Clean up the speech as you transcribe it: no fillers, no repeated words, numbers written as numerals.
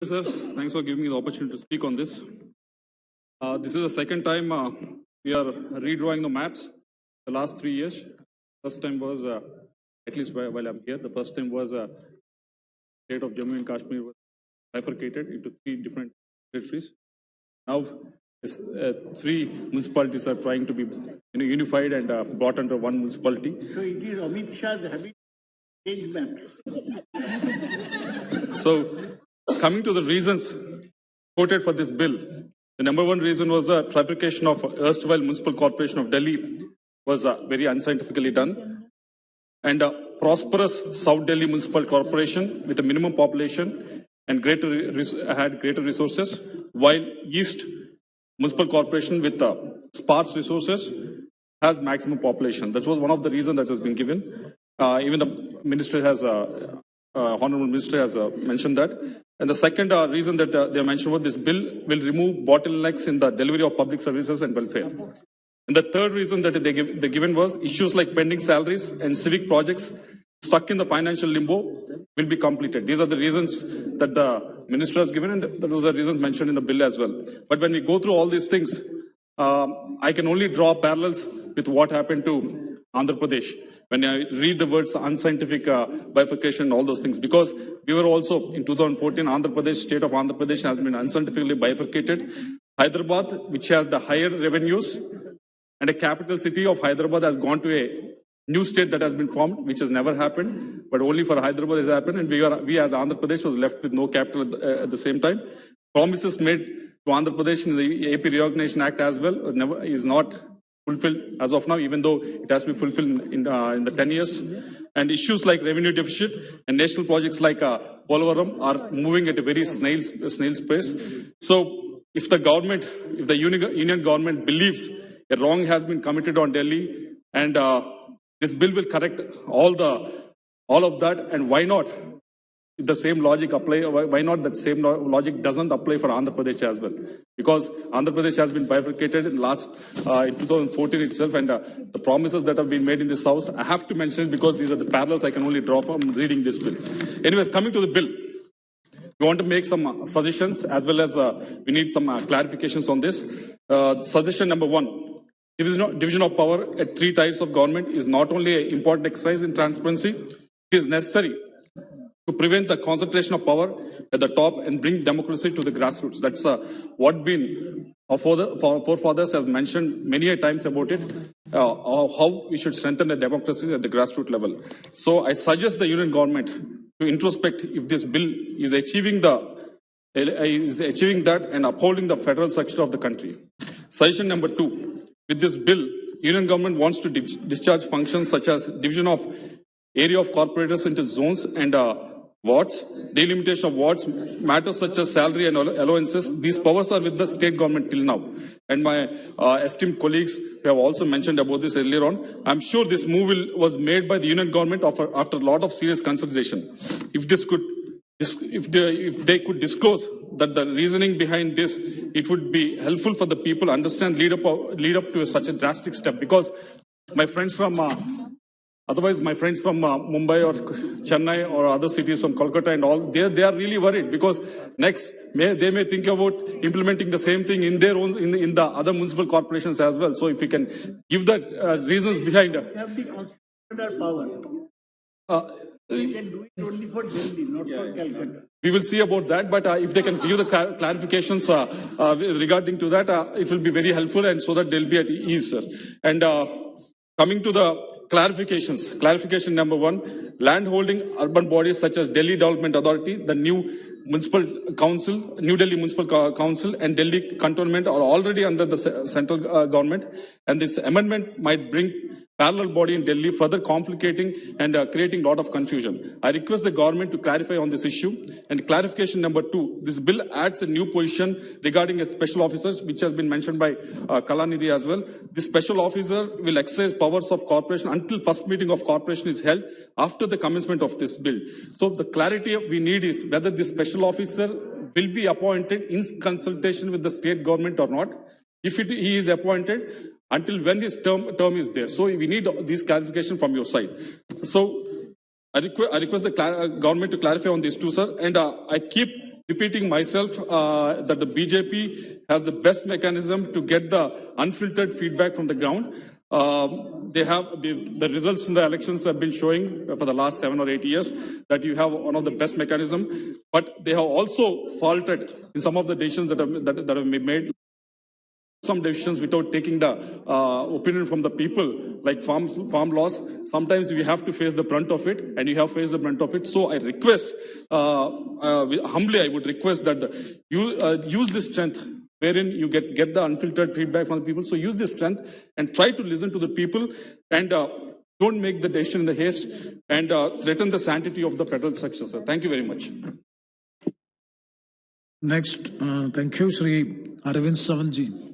Sir, thanks for giving me the opportunity to speak on this. This is the second time we are redrawing the maps. The last 3 years. First time was, at least while I'm here, the first time was state of Jammu and Kashmir was bifurcated into 3 different territories. Now, three municipalities are trying to be unified and brought under one municipality. So it is Amit Shah's habit to change maps. So, coming to the reasons quoted for this bill, the number one reason was the trifurcation of erstwhile Municipal Corporation of Delhi was very unscientifically done. And prosperous South Delhi Municipal Corporation with a minimum population and had greater resources, while East Municipal Corporation with sparse resources has maximum population. That was one of the reasons that has been given. Even the minister has, Honorable Minister has mentioned that. And the second reason that they mentioned was this bill will remove bottlenecks in the delivery of public services and welfare. And the third reason that they given was issues like pending salaries and civic projects stuck in the financial limbo will be completed. These are the reasons that the minister has given, and those are reasons mentioned in the bill as well. But when we go through all these things, I can only draw parallels with what happened to Andhra Pradesh. When I read the words unscientific bifurcation and all those things, because we were also in 2014, Andhra Pradesh, state of Andhra Pradesh has been unscientifically bifurcated. Hyderabad, which has the higher revenues, and a capital city of Hyderabad has gone to a new state that has been formed, which has never happened, but only for Hyderabad has happened, and we as Andhra Pradesh was left with no capital at the same time. Promises made to Andhra Pradesh in the AP Reorganization Act as well is not fulfilled as of now, even though it has to be fulfilled in the 10 years. And issues like revenue deficit and national projects like Polavaram are moving at a very snail's pace. So if the union government believes a wrong has been committed on Delhi, and this bill will correct all of that, and why not? The same logic apply. Why not that same logic doesn't apply for Andhra Pradesh as well? Because Andhra Pradesh has been bifurcated in 2014 itself, and the promises that have been made in this house, I have to mention it because these are the parallels I can only draw from reading this bill. Anyways, coming to the bill, we want to make some suggestions as well as we need some clarifications on this. Suggestion number one. Division of power at 3 tiers of government is not only an important exercise in transparency, it is necessary to prevent the concentration of power at the top and bring democracy to the grassroots. That's what our forefathers have mentioned many a times about it, how we should strengthen the democracy at the grassroots level. So I suggest the union government to introspect if this bill is achieving that and upholding the federal structure of the country. Suggestion number 2. With this bill, union government wants to discharge functions such as division of area of corporators into zones and wards, delimitation of wards, matters such as salary and allowances. These powers are with the state government till now. And my esteemed colleagues have also mentioned about this earlier on. I'm sure this move was made by the union government after a lot of serious consideration. If they could disclose that the reasoning behind this, it would be helpful for the people to understand lead up to such a drastic step. Because my friends from Mumbai or Chennai or other cities from Kolkata and all, they are really worried because next they may think about implementing the same thing in their own in the other municipal corporations as well. So if we can give the reasons behind. Have the constitutional power. They can do it only for Delhi, not for Calcutta. We will see about that, but if they can give the clarifications regarding to that, it will be very helpful, and so that they'll be at ease, sir. And coming to the clarifications, clarification number 1, land holding urban bodies such as Delhi Development Authority, the new Municipal Council, New Delhi Municipal Council and Delhi Cantonment are already under the central government, and this amendment might bring parallel body in Delhi, further complicating and creating a lot of confusion. I request the government to clarify on this issue. And clarification number 2, this bill adds a new position regarding a special officers, which has been mentioned by Kalanidhi as well. This special officer will exercise powers of corporation until first meeting of corporation is held after the commencement of this bill. So the clarity we need is whether this special officer will be appointed in consultation with the state government or not. If he is appointed, until when his term is there. So we need this clarification from your side. So I request the government to clarify on these two, sir. And I keep repeating myself that the BJP has the best mechanism to get the unfiltered feedback from the ground. The results in the elections have been showing for the last 7 or 8 years that you have one of the best mechanism, but they have also faulted in some of the decisions that have been made. Some decisions without taking the opinion from the people, like farm laws. Sometimes we have to face the brunt of it, and you have faced the brunt of it. So I request, humbly, I would request that you use this strength, wherein you get the unfiltered feedback from the people. So use this strength and try to listen to the people, and don't make the decision in the haste and threaten the sanctity of the federal structure, sir. Thank you very much. Next, thank you, Sri Arvind Savanji.